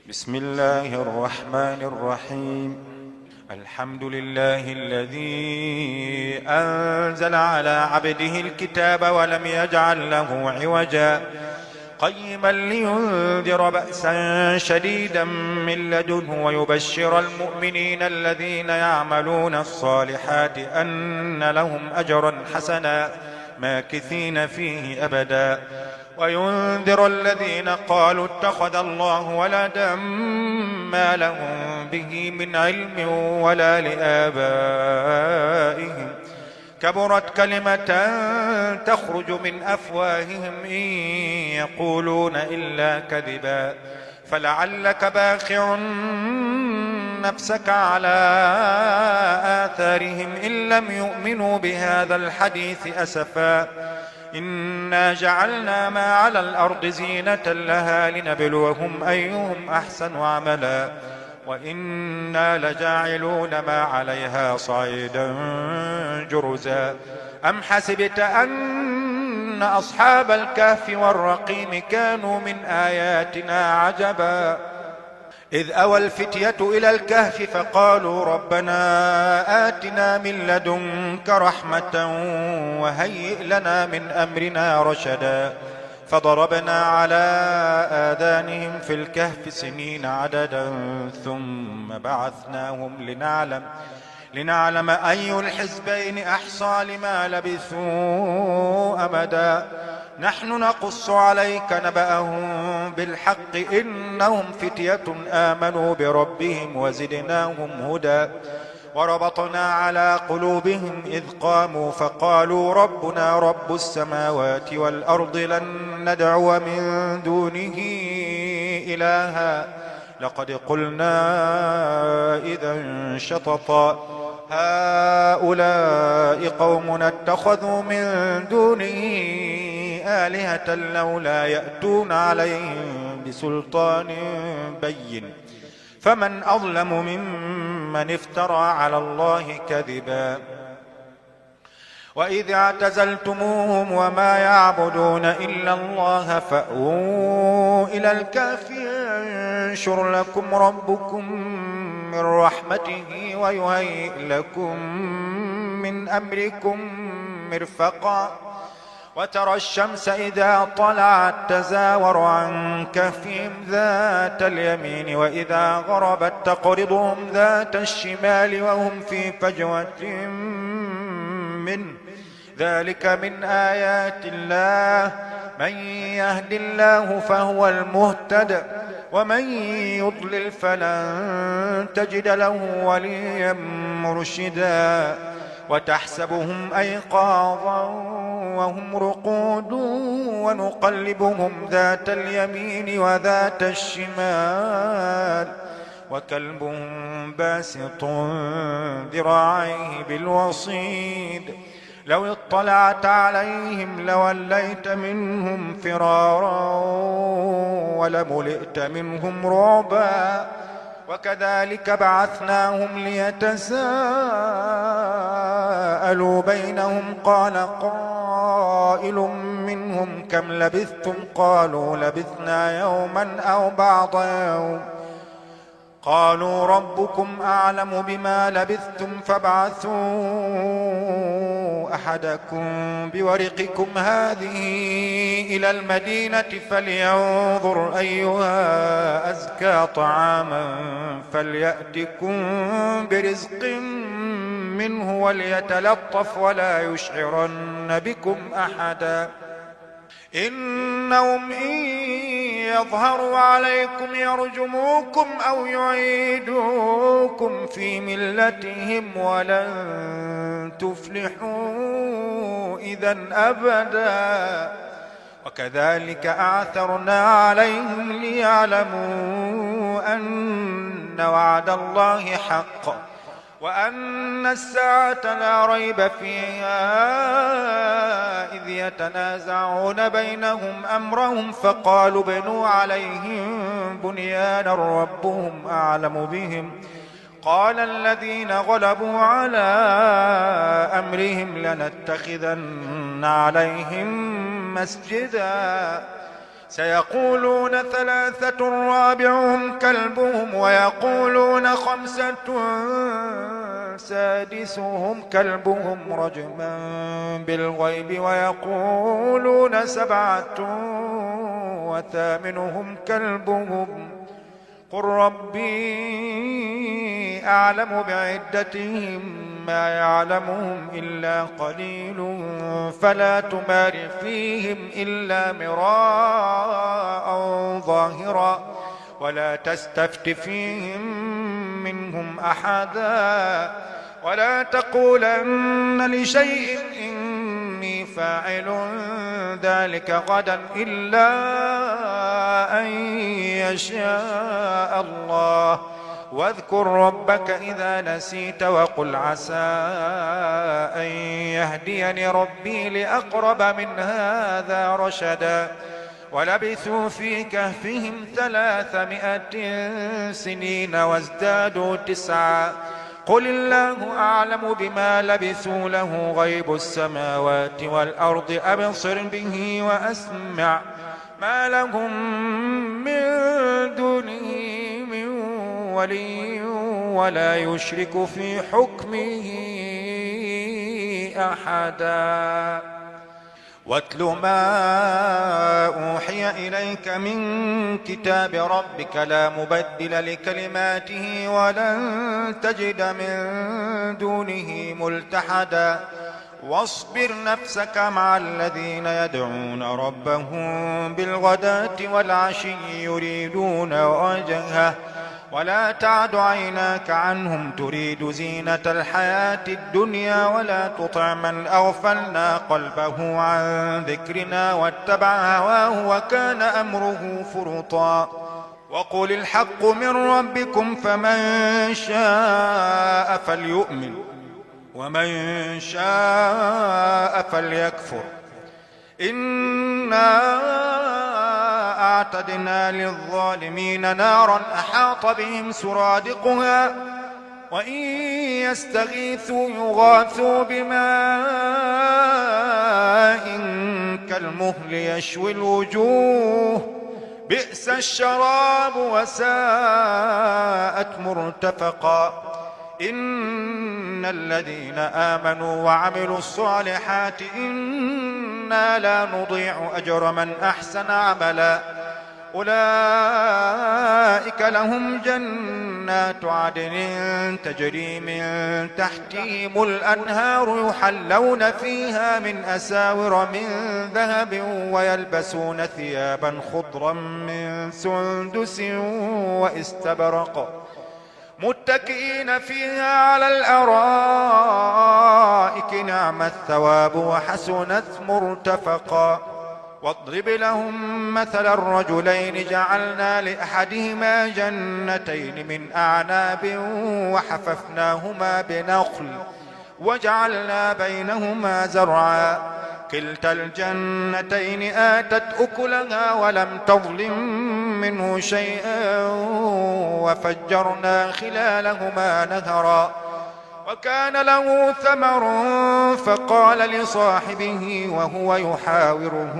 بسم الله الرحمن الرحيم. الحمد لله الذي أنزل على عبده الكتاب ولم يجعل له عوجا قيما لينذر بأسا شديدا من لدنه ويبشر المؤمنين الذين يعملون الصالحات أن لهم أجرا حسنا ماكثين فيه أبدا وينذر الذين قالوا اتخذ الله ولدا ما لهم به من علم ولا لآبائهم كبرت كلمة تخرج من أفواههم إن يقولون إلا كذبا فلعلك باخع نفسك على آثارهم إن لم يؤمنوا بهذا الحديث أسفا إنا جعلنا ما على الأرض زينة لها لنبلوهم أيهم أحسن عملا وإنا لجاعلون ما عليها صعيدا جرزا أم حسبت أن أصحاب الكهف والرقيم كانوا من آياتنا عجبا إذ أوى الفتية إلى الكهف فقالوا ربنا آتنا من لدنك رحمة وهيئ لنا من أمرنا رشدا فضربنا على آذانهم في الكهف سنين عددا ثم بعثناهم لنعلم أي الحزبين أحصى لما لبثوا أمدا نحن نقص عليك نبأهم بالحق إنهم فتية آمنوا بربهم وزدناهم هدى وربطنا على قلوبهم إذ قاموا فقالوا ربنا رب السماوات والأرض لن ندعو من دونه إلها لقد قلنا إذا شططا هؤلاء قومنا اتخذوا من دونه آلهة لولا يأتون عليهم بسلطان بين فمن أظلم ممن افترى على الله كذبا وإذ اعتزلتموهم وما يعبدون إلا الله فأووا إلى الكهف ينشر لكم ربكم من رحمته ويهيئ لكم من أمركم مرفقا وترى الشمس إذا طلعت تزاور عن كهفهم ذات اليمين وإذا غربت تقرضهم ذات الشمال وهم في فجوة منه ذلك من آيات الله من يهد الله فهو المهتد ومن يضلل فلن تجد له وليا مرشدا وتحسبهم أيقاظا وهم رقود ونقلبهم ذات اليمين وذات الشمال وكلبهم باسط ذراعيه بالوصيد لو اطلعت عليهم لوليت منهم فرارا ولملئت منهم رعبا وكذلك بعثناهم ليتساءلوا بينهم قال قائل منهم كم لبثتم قالوا لبثنا يوما أو بعض يوم قالوا ربكم أعلم بما لبثتم فابعثوا أحدكم بورقكم هذه إلى المدينة فلينظر أيها أزكى طعاما فليأتكم برزق منه وليتلطف ولا يشعرن بكم أحدا إنهم إن يظهروا عليكم يرجموكم أو يعيدوكم في ملتهم ولن تفلحوا إذن أبدا وكذلك أعثرنا عليهم ليعلموا أن وعد الله حق وأن الساعة لا ريب فيها إذ يتنازعون بينهم أمرهم فقالوا بنوا عليهم بنيانا ربهم أعلم بهم قال الذين غلبوا على أمرهم لنتخذن عليهم مسجدا سيقولون ثلاثة رابعهم كلبهم ويقولون خمسة سادسهم كلبهم رجما بالغيب ويقولون سبعة وثامنهم كلبهم قل ربي أعلم بعدتهم ما يعلمهم إلا قليل فلا تمار فيهم إلا مراء ظاهرا ولا تستفت فيهم منهم أحدا ولا تقولن لشيء إني فاعل ذلك غدا إلا أن يشاء الله واذكر ربك إذا نسيت وقل عسى أن يهديني ربي لأقرب من هذا رشدا ولبثوا في كهفهم 300 سنين وازدادوا 9 قل الله أعلم بما لبثوا له غيب السماوات والأرض أبصر به وأسمع ما لهم من دونه من ولي ولا يشرك في حكمه أحدا واتل ما أوحي إليك من كتاب ربك لا مبدل لكلماته ولن تجد من دونه ملتحدا واصبر نفسك مع الذين يدعون ربهم بالغداة والعشي يريدون وجهه ولا تعد عيناك عنهم تريد زينة الحياة الدنيا ولا تطع من أغفلنا قلبه عن ذكرنا واتبع هواه وكان أمره فرطا وقل الحق من ربكم فمن شاء فليؤمن ومن شاء فليكفر إنا أعتدنا للظالمين نارا أحاط بهم سرادقها وإن يستغيثوا يغاثوا بماء كالمهل يشوي الوجوه بئس الشراب وساءت مرتفقا إن الذين آمنوا وعملوا الصالحات إنا لا نضيع أجر من أحسن عملا أولئك لهم جنات عدن تجري من تحتهم الأنهار يحلون فيها من أساور من ذهب ويلبسون ثيابا خضرا من سندس واستبرق متكئين فيها على الأرائك نعم الثواب وحسنت مرتفقا واضرب لهم مثل الرجلين جعلنا لأحدهما جنتين من أعناب وحففناهما بنخل وجعلنا بينهما زرعا كلتا الجنتين آتت أكلها ولم تظلم منه شيئا وفجرنا خلالهما نهرا وكان له ثمر فقال لصاحبه وهو يحاوره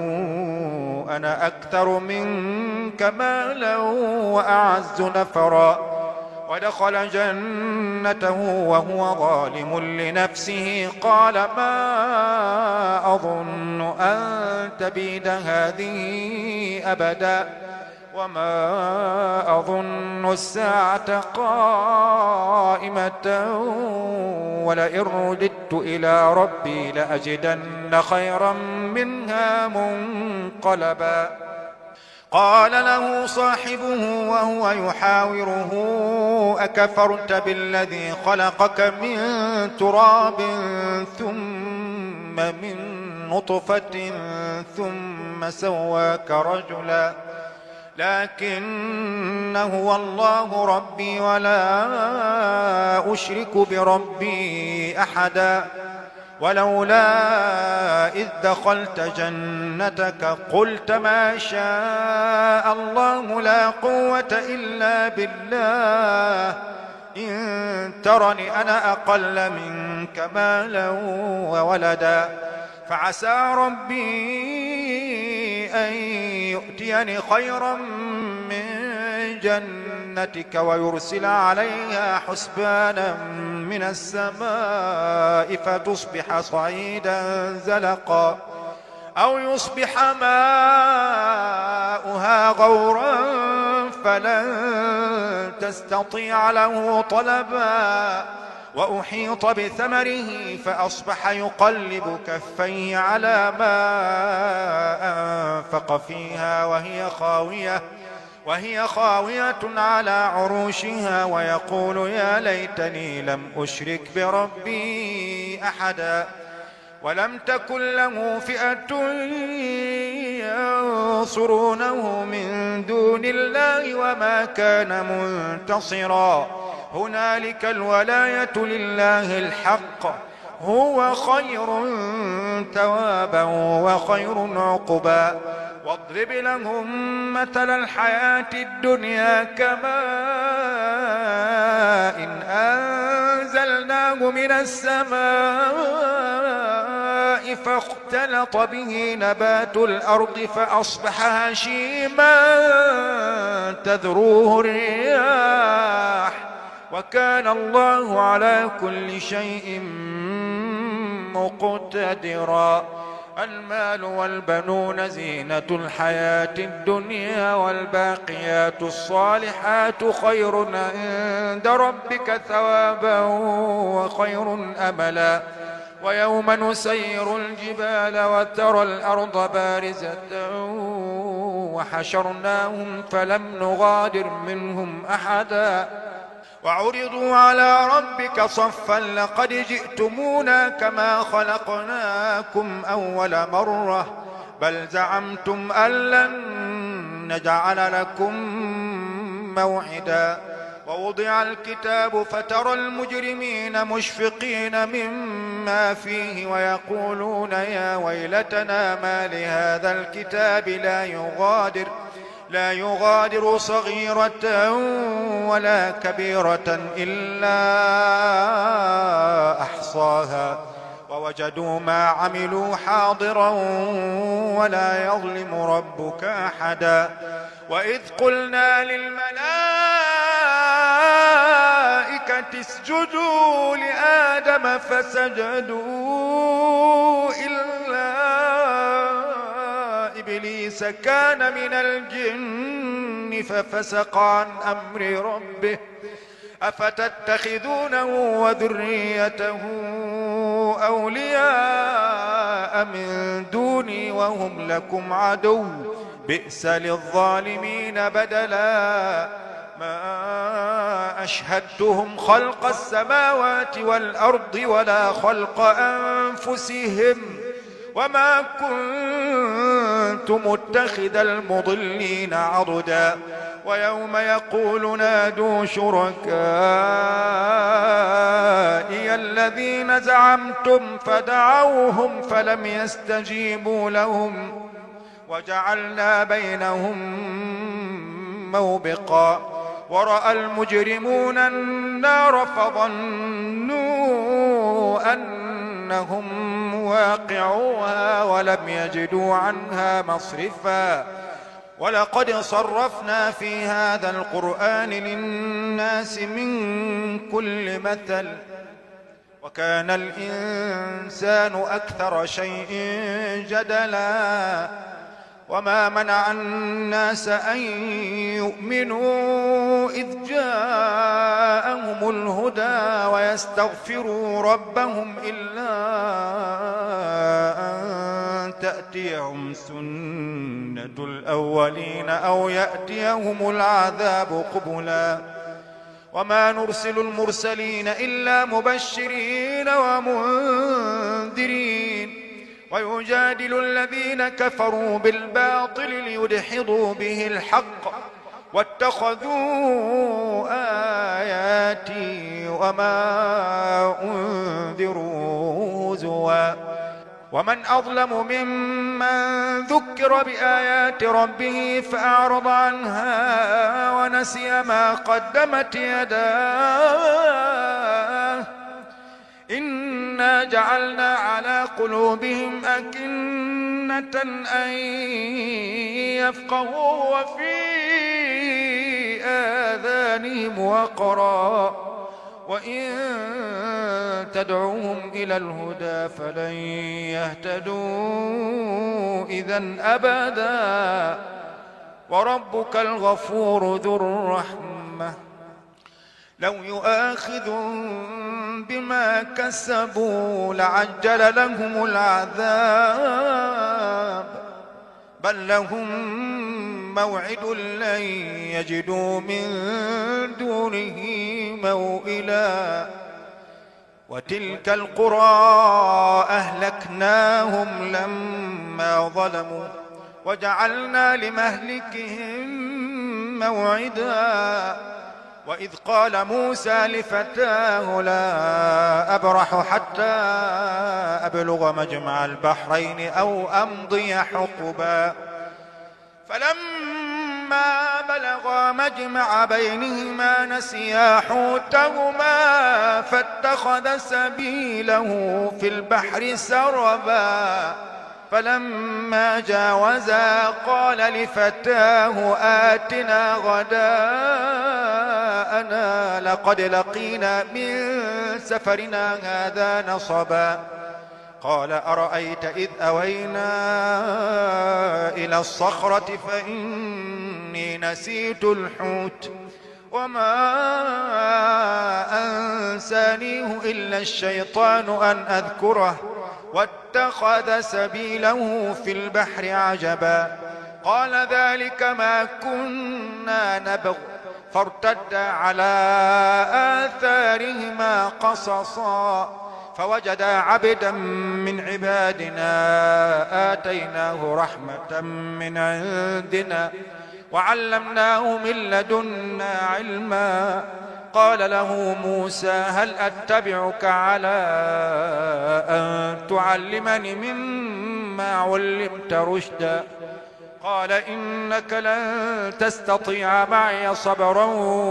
أنا أكثر منك مالا وأعز نفرا ودخل جنته وهو ظالم لنفسه قال ما أظن أن تبيد هذه أبدا وما أظن الساعة قائمة ولئن رددت إلى ربي لأجدن خيرا منها منقلبا قال له صاحبه وهو يحاوره أكفرت بالذي خلقك من تراب ثم من نطفة ثم سواك رجلا لكن هو الله ربي ولا أشرك بربي أحدا ولولا إذ دخلت جنتك قلت ما شاء الله لا قوة إلا بالله إن ترني أنا أقل منك مالا وولدا فعسى ربي أن يؤتيني خيرا من جنتك ويرسل عليها حسبانا من السماء فتصبح صعيدا زلقا أو يصبح ماؤها غورا فلن تستطيع له طلبا وأحيط بثمره فأصبح يقلب كفيه على ما أنفق فيها وهي خاوية على عروشها ويقول يا ليتني لم أشرك بربي أحدا ولم تكن له فئة ينصرونه من دون الله وما كان منتصرا هنالك الولاية لله الحق هو خير ثوابا وخير عقبا واضرب لهم مثل الحياة الدنيا كماء إن أنزلناه من السماء فاختلط به نبات الأرض فأصبح هشيما تذروه الرياح وكان الله على كل شيء مقتدرا المال والبنون زينة الحياة الدنيا والباقيات الصالحات خير عند ربك ثوابا وخير أملا ويوم نسير الجبال وترى الأرض بارزة وحشرناهم فلم نغادر منهم أحدا وعرضوا على ربك صفا لقد جئتمونا كما خلقناكم أول مرة بل زعمتم أن لن نجعل لكم موعدا ووضع الكتاب فترى المجرمين مشفقين مما فيه ويقولون يا ويلتنا ما لهذا الكتاب لا يغادر صغيرة ولا كبيرة إلا أحصاها ووجدوا ما عملوا حاضرا ولا يظلم ربك أحدا وإذ قلنا للملائكة اسجدوا لآدم فسجدوا إلا إبليس كان من الجن ففسق عن أمر ربه أفتتخذونه وذريته أولياء من دوني وهم لكم عدو بئس للظالمين بدلا ما أشهدتهم خلق السماوات والأرض ولا خلق أنفسهم وما كنت متخذ المضلين عضدا ويوم يقول نادوا شركائي الذين زعمتم فدعوهم فلم يستجيبوا لهم وجعلنا بينهم موبقا ورأى المجرمون النار فظنوا أنهم واقعوها ولم يجدوا عنها مصرفا ولقد صرفنا في هذا القرآن للناس من كل مثل وكان الإنسان أكثر شيء جدلا وما منع الناس أن يؤمنوا إذ جاءهم الهدى ويستغفروا ربهم إلا أن تأتيهم سنة الأولين أو يأتيهم العذاب قبلا وما نرسل المرسلين إلا مبشرين ومنذرين ويجادل الذين كفروا بالباطل ليدحضوا به الحق واتخذوا آياتي وما أنذروا هزوا ومن أظلم ممن ذكر بآيات ربه فأعرض عنها ونسي ما قدمت يداه إنا جعلنا على قلوبهم أكنة أكنة أن يفقهوا وفي آذانهم وقرا وإن تدعوهم إلى الهدى فلن يهتدوا إذن أبدا وربك الغفور ذو الرحمة لو يؤاخذهم بما كسبوا لعجل لهم العذاب بل لهم موعد لن يجدوا من دونه موئلا وتلك القرى أهلكناهم لما ظلموا وجعلنا لمهلكهم موعدا وإذ قال موسى لفتاه لا أبرح حتى أبلغ مجمع البحرين أو أمضي حقبا فلما بلغا مجمع بينهما نسيا حوتهما فاتخذ سبيله في البحر سربا فلما جاوزا قال لفتاه آتنا غداءنا لقد لقينا من سفرنا هذا نصبا قال أرأيت إذ أوينا إلى الصخرة فإني نسيت الحوت وما أنسانيه إلا الشيطان أن أذكره واتخذ سبيله في البحر عجبا قال ذلك ما كنا نبغ فارتدا على آثارهما قصصا فوجدا عبدا من عبادنا آتيناه رحمة من عندنا وعلمناه من لدنا علما قال له موسى هل أتبعك على أن تعلمني مما علمت رشدا قال إنك لن تستطيع معي صبرا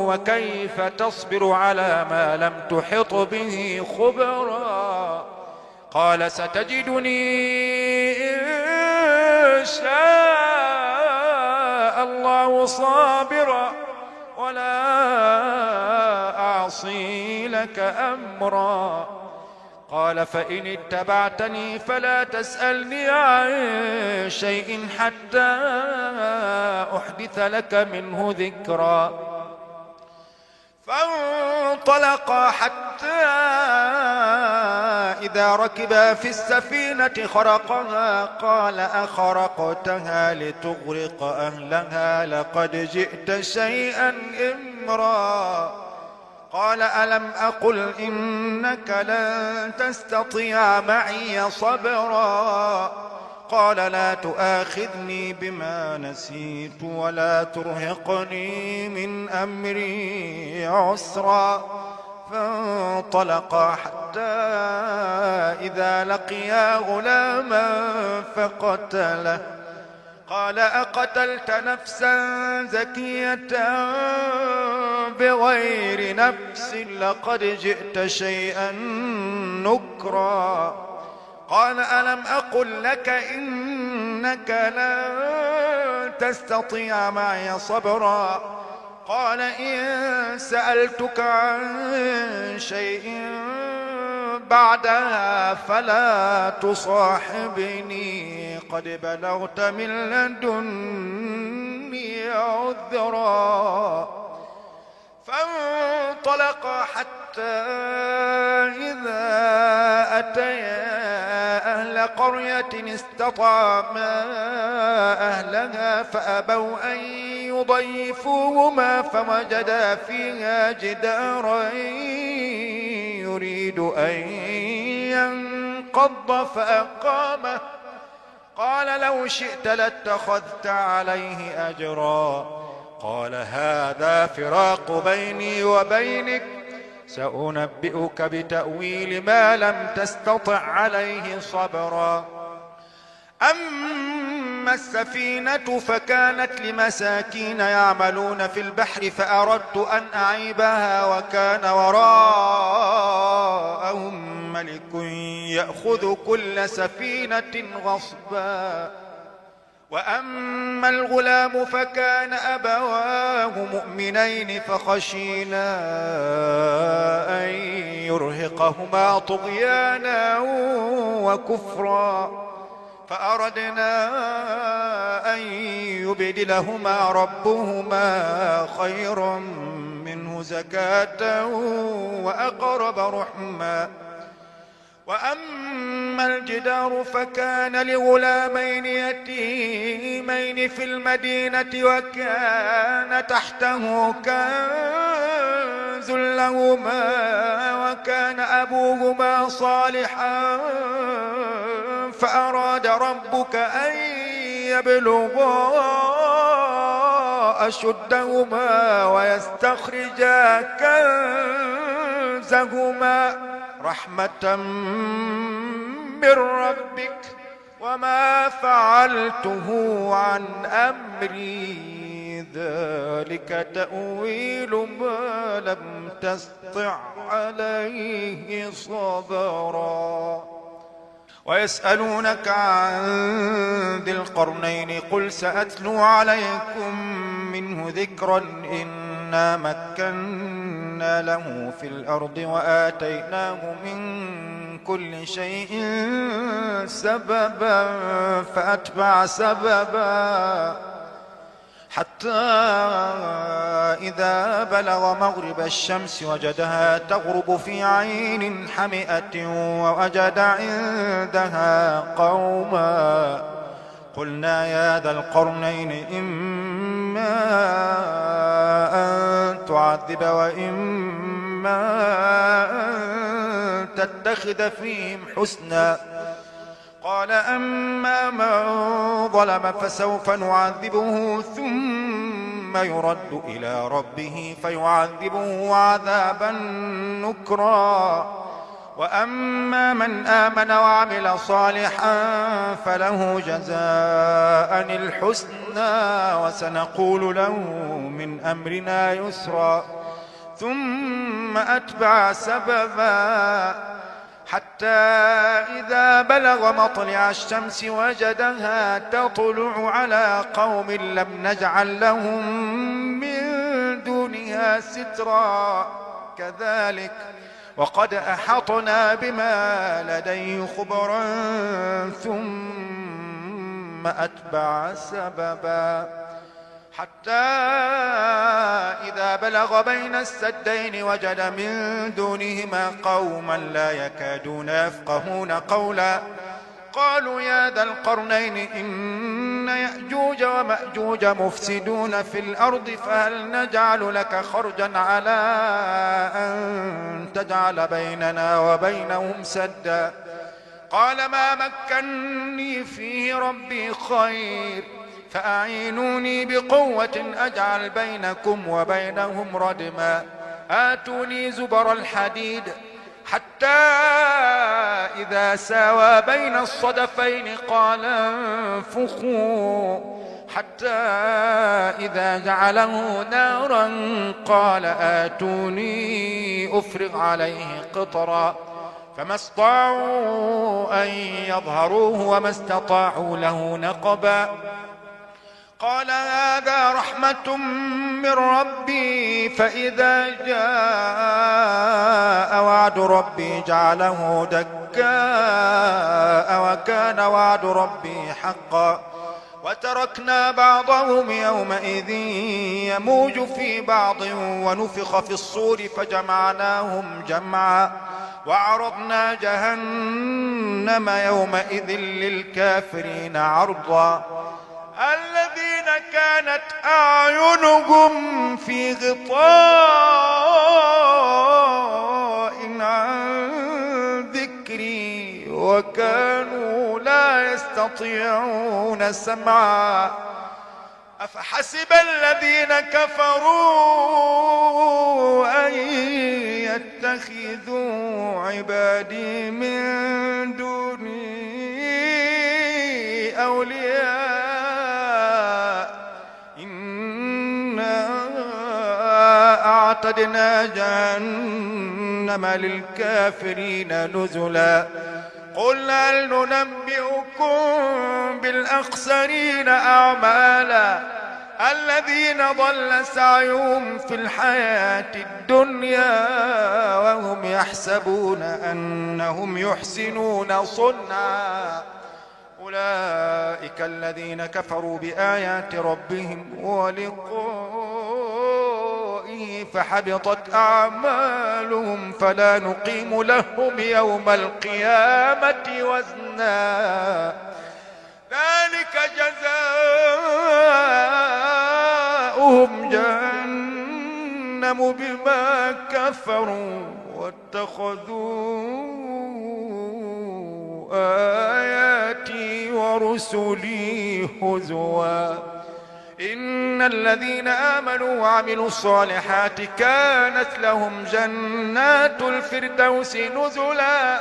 وكيف تصبر على ما لم تحط به خبرا قال ستجدني إن شاء الله صابرا ولا أعصي لك أمرا قال فإن اتبعتني فلا تسألني عن شيء حتى أحدث لك منه ذكرا فانطلقا حتى إذا ركبا في السفينة خرقها قال أخرقتها لتغرق أهلها لقد جئت شيئا إمرا قال ألم أقل إنك لن تستطيع معي صبرا قال لا تؤاخذني بما نسيت ولا ترهقني من أمري عسرا فانطلقا حتى إذا لقيا غلاما فقتله قال أقتلت نفسا زكية بغير نفس لقد جئت شيئا نكرا قال ألم أقل لك إنك لن تستطيع معي صبرا قال إن سألتك عن شيء بعدها فلا تصاحبني قد بلغت من لدني عذرا فانطلقا حتى إذا أتيا أهل قرية استطعما أهلها فأبوا أن يضيفوهما فوجدا فيها جدارا يريد أن ينقض فأقامه قال لو شئت لاتخذت عليه أجرا قال هذا فراق بيني وبينك سأنبئك بتأويل ما لم تستطع عليه صبرا أما السفينة فكانت لمساكين يعملون في البحر فأردت أن أعيبها وكان وراءهم ملك يأخذ كل سفينة غصبا. وأما الغلام فكان أبواه مؤمنين فخشينا أن يرهقهما طغيانا وكفرا فأردنا أن يبدلهما ربهما خيرا منه زكاة وأقرب رحما. وأما الجدار فكان لغلامين يتيمين في المدينة وكان تحته كنز لهما وكان أبوهما صالحا فأراد ربك أن يبلغا أشدهما ويستخرجا كنزهما رحمة من ربك وما فعلته عن أمري ذلك تأويل ما لم تستطع عليه صبرا. ويسألونك عن ذي القرنين قل سأتلو عليكم منه ذكرا إنا مكنا له في الأرض وآتيناه من كل شيء سببا فأتبع سببا حتى إذا بلغ مغرب الشمس وجدها تغرب في عين حمئة ووجد عندها قوما قلنا يا ذا القرنين إما أن تعذب وإما أن تتخذ فيهم حسنا قال أما من ظلم فسوف نعذبه ثم يرد إلى ربه فيعذبه عذابا نكرا وأما من آمن وعمل صالحا فله جزاء الحسنى وسنقول له من أمرنا يسرا ثم أتبع سببا حتى إذا بلغ مطلع الشمس وجدها تطلع على قوم لم نجعل لهم من دونها سترا كذلك وقد أحطنا بما لديه خبرا ثم أتبع سببا حتى إذا بلغ بين السدين وجد من دونهما قوما لا يكادون يفقهون قولا قالوا يا ذا القرنين إن يأجوج ومأجوج مفسدون في الأرض فهل نجعل لك خرجا على أن تجعل بيننا وبينهم سدا قال ما مكني فيه ربي خير فأعينوني بقوة أجعل بينكم وبينهم ردما آتوني زبر الحديد حتى إذا ساوى بين الصدفين قال انفخوا حتى إذا جعله نارا قال آتوني أفرغ عليه قطرا فما استطاعوا أن يظهروه وما استطاعوا له نقبا قال هذا رحمة من ربي فإذا جاء وعد ربي جعله دكاء وكان وعد ربي حقا وتركنا بعضهم يومئذ يموج في بعض ونفخ في الصور فجمعناهم جمعا وعرضنا جهنم يومئذ للكافرين عرضا الذين كانت أعينهم في غطاء عن ذكري وكانوا لا يستطيعون سمعا أفحسب الذين كفروا أن يتخذوا عبادي من دوني أولياء وأعتدنا جهنم للكافرين نزلا قل هل ننبئكم بالأخسرين أعمالا الذين ضل سعيهم في الحياة الدنيا وهم يحسبون أنهم يحسنون صنعا أولئك الذين كفروا بآيات ربهم ولقائه فحبطت أعمالهم فلا نقيم لهم يوم القيامة وزنا ذلك جزاؤهم جهنم بما كفروا واتخذوا آياتي ورسلي هزوا إن الذين آمنوا وعملوا الصالحات كانت لهم جنات الفردوس نزلا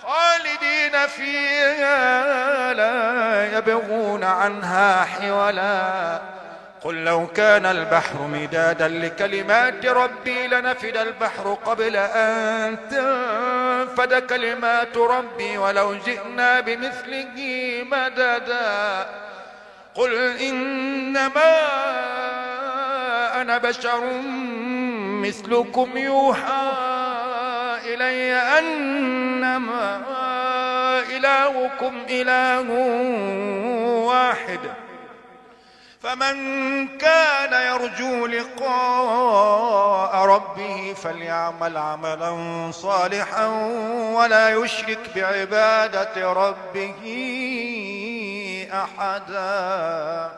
خالدين فيها لا يبغون عنها حولا قل لو كان البحر مدادا لكلمات ربي لنفد البحر قبل أن تنفد كلمات ربي ولو جئنا بمثله مددا قل إنما أنا بشر مثلكم يوحى إلي أنما إلهكم إله واحد فمن كان يرجو لقاء ربه فليعمل عملا صالحا ولا يشرك بعبادة ربه أحدا.